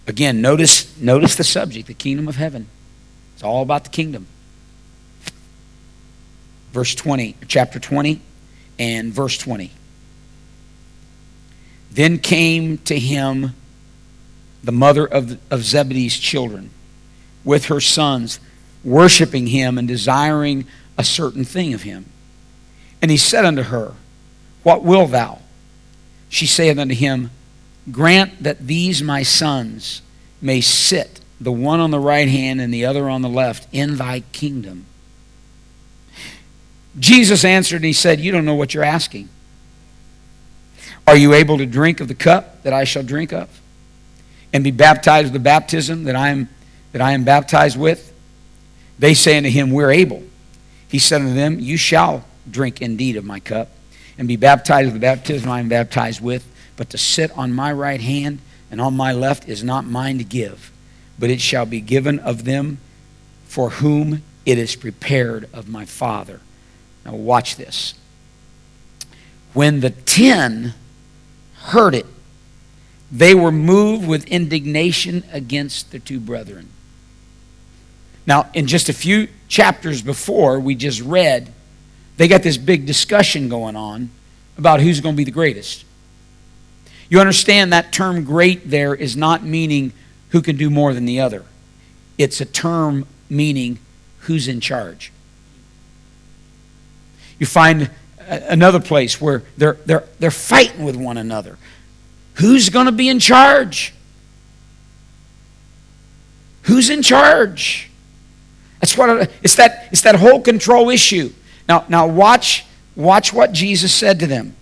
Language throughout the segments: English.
Again, notice the subject, the kingdom of heaven. It's all about the kingdom. Verse 20, chapter 20 and verse 20. Then came to him the mother of Zebedee's children with her sons, worshiping him and desiring a certain thing of him. And he said unto her, What wilt thou? She saith unto him, Grant that these my sons may sit, the one on the right hand and the other on the left, in thy kingdom. Jesus answered and he said, You don't know what you're asking. Are you able to drink of the cup that I shall drink of, and be baptized with the baptism that I am baptized with? They say unto him, We're able. He said unto them, You shall drink indeed of my cup, and be baptized with the baptism I am baptized with. But to sit on my right hand and on my left is not mine to give, but it shall be given of them for whom it is prepared of my Father. Now watch this. When the 10 heard it, they were moved with indignation against the two brethren. Now, in just a few chapters before we just read, they got this big discussion going on about who's going to be the greatest. You understand that term great there is not meaning who can do more than the other. It's a term meaning who's in charge. You find another place where they're fighting with one another. Who's going to be in charge? Who's in charge? That's what it's that whole control issue. Now watch what Jesus said to them.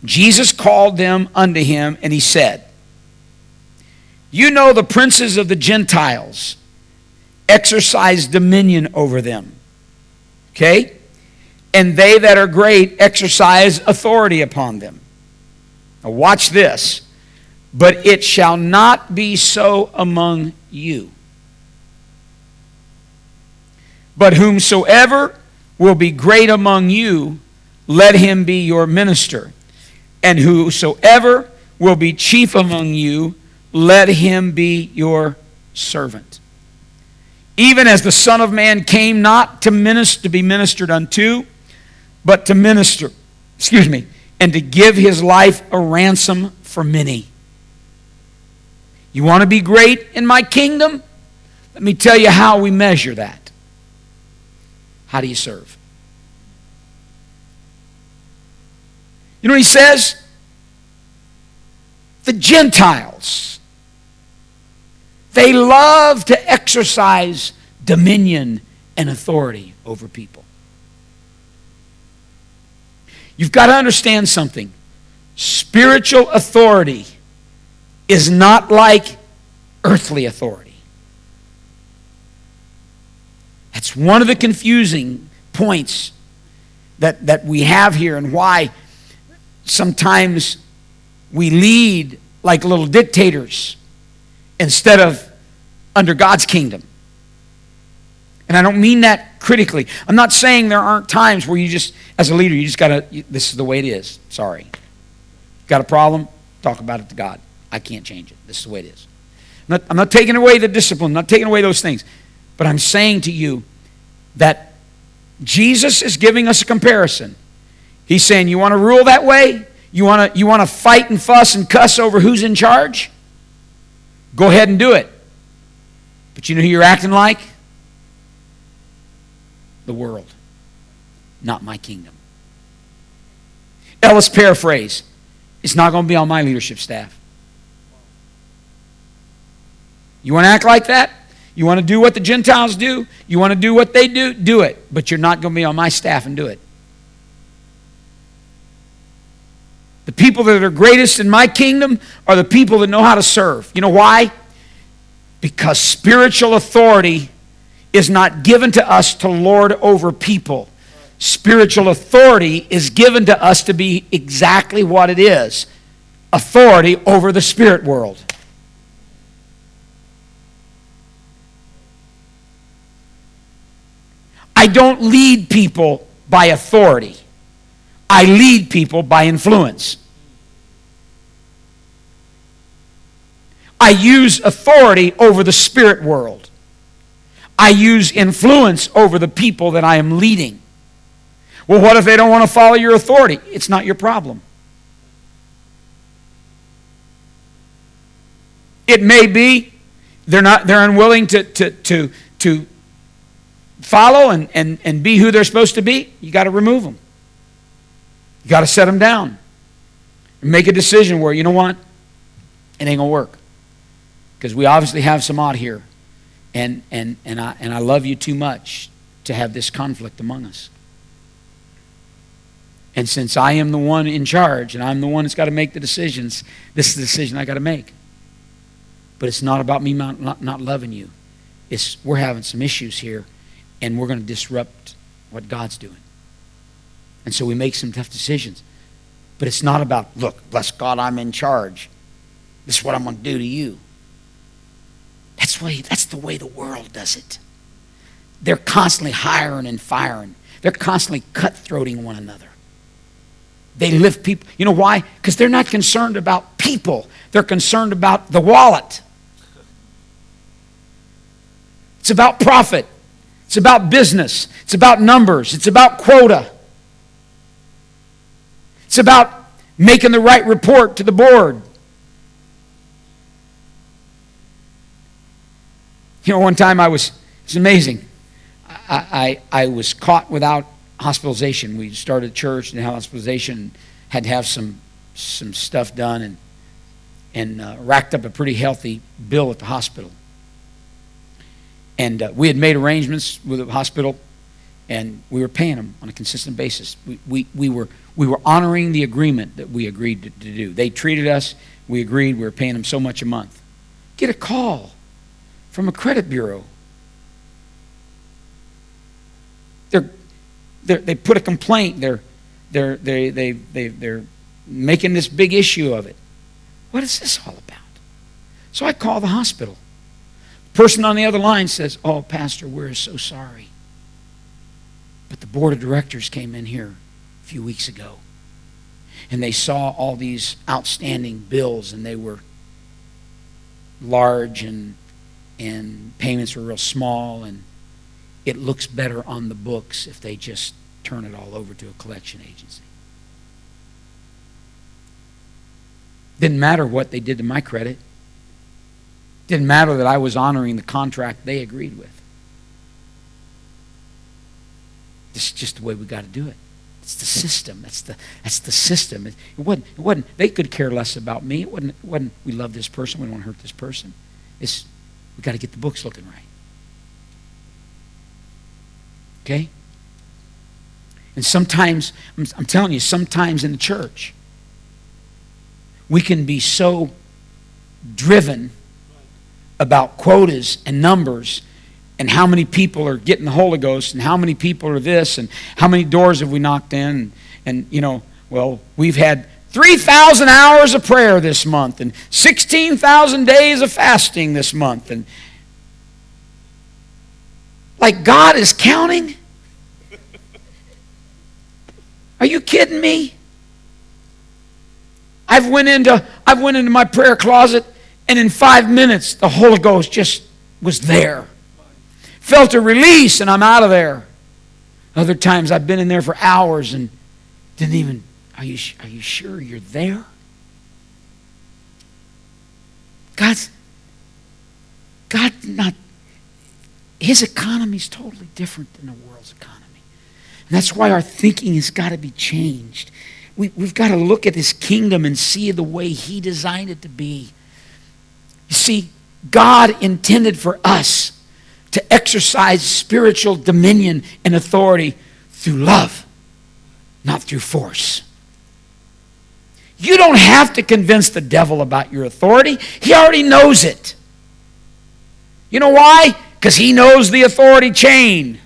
Jesus called them unto him, and he said, You know the princes of the Gentiles exercise dominion over them. Okay? And they that are great exercise authority upon them. Now watch this. But it shall not be so among you. But whomsoever will be great among you, let him be your minister. And whosoever will be chief among you, let him be your servant. Even as the Son of Man came not to be ministered unto, but to minister, and to give his life a ransom for many. You want to be great in my kingdom? Let me tell you how we measure that. How do you serve? You know what he says? The Gentiles, they love to exercise dominion and authority over people. You've got to understand something. Spiritual authority is not like earthly authority. That's one of the confusing points that we have here, and why sometimes we lead like little dictators instead of under God's kingdom. And I don't mean that critically. I'm not saying there aren't times where you just, as a leader, you just got to, this is the way it is. Sorry. Got a problem? Talk about it to God. I can't change it. This is the way it is. I'm not taking away the discipline. I'm not taking away those things. But I'm saying to you that Jesus is giving us a comparison. He's saying, you want to rule that way? You want to fight and fuss and cuss over who's in charge? Go ahead and do it. But you know who you're acting like? The world, not my kingdom. Ellis paraphrase, it's not going to be on my leadership staff. You want to act like that? You want to do what the Gentiles do? You want to do what they do? Do it. But you're not going to be on my staff and do it. The people that are greatest in my kingdom are the people that know how to serve. You know why? Because spiritual authority is not given to us to lord over people. Spiritual authority is given to us to be exactly what it is. Authority over the spirit world. I don't lead people by authority. I lead people by influence. I use authority over the spirit world. I use influence over the people that I am leading. Well, what if they don't want to follow your authority? It's not your problem. It may be they're unwilling to follow and be who they're supposed to be. You got to remove them. You got to set them down. And make a decision where, you know what? It ain't going to work. Because we obviously have some out here. And I love you too much to have this conflict among us. And since I am the one in charge and I'm the one that's got to make the decisions, this is the decision I got to make. But it's not about me not loving you. We're having some issues here, and we're going to disrupt what God's doing. And so we make some tough decisions. But it's not about, look, bless God, I'm in charge. This is what I'm going to do to you. That's the way the world does it. They're constantly hiring and firing. They're constantly cutthroating one another. They lift people. You know why? Because they're not concerned about people. They're concerned about the wallet. It's about profit. It's about business. It's about numbers. It's about quota. It's about making the right report to the board. You know, one time it's amazing. I was caught without hospitalization. We started a church and had hospitalization, had to have some stuff done, and racked up a pretty healthy bill at the hospital. And we had made arrangements with the hospital, and we were paying them on a consistent basis. We were honoring the agreement that we agreed to do. They treated us. We agreed. We were paying them so much a month. Get a call from a credit bureau. They put a complaint. They're making this big issue of it. What is this all about? So I call the hospital. The person on the other line says, "Oh, Pastor, we're so sorry, but the board of directors came in here a few weeks ago, and they saw all these outstanding bills, and they were large, and payments were real small, and it looks better on the books if they just turn it all over to a collection agency." Didn't matter what they did to my credit. Didn't matter that I was honoring the contract they agreed with. This is just the way we got to do it. It's the system. That's the system. It wasn't. They could care less about me. It wasn't. We love this person. We don't want to hurt this person. We got to get the books looking right. Okay? And sometimes, I'm telling you, sometimes in the church, we can be so driven about quotas and numbers and how many people are getting the Holy Ghost and how many people are this and how many doors have we knocked in. And you know, well, we've had 3,000 hours of prayer this month and 16,000 days of fasting this month. And like God is counting? Are you kidding me? I've went into my prayer closet, and in 5 minutes the Holy Ghost just was there. Felt a release, and I'm out of there. Other times I've been in there for hours and didn't even. Are you sure you're there? God not. His economy is totally different than the world's economy. And that's why our thinking has got to be changed. We've got to look at His kingdom and see the way He designed it to be. You see, God intended for us to exercise spiritual dominion and authority through love, not through force. You don't have to convince the devil about your authority. He already knows it. You know why? Because he knows the authority chain.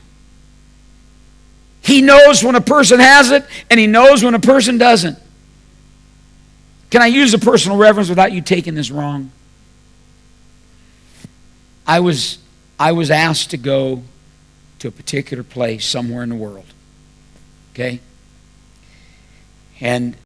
He knows when a person has it, and he knows when a person doesn't. Can I use a personal reference without you taking this wrong? I was asked to go to a particular place somewhere in the world. Okay? And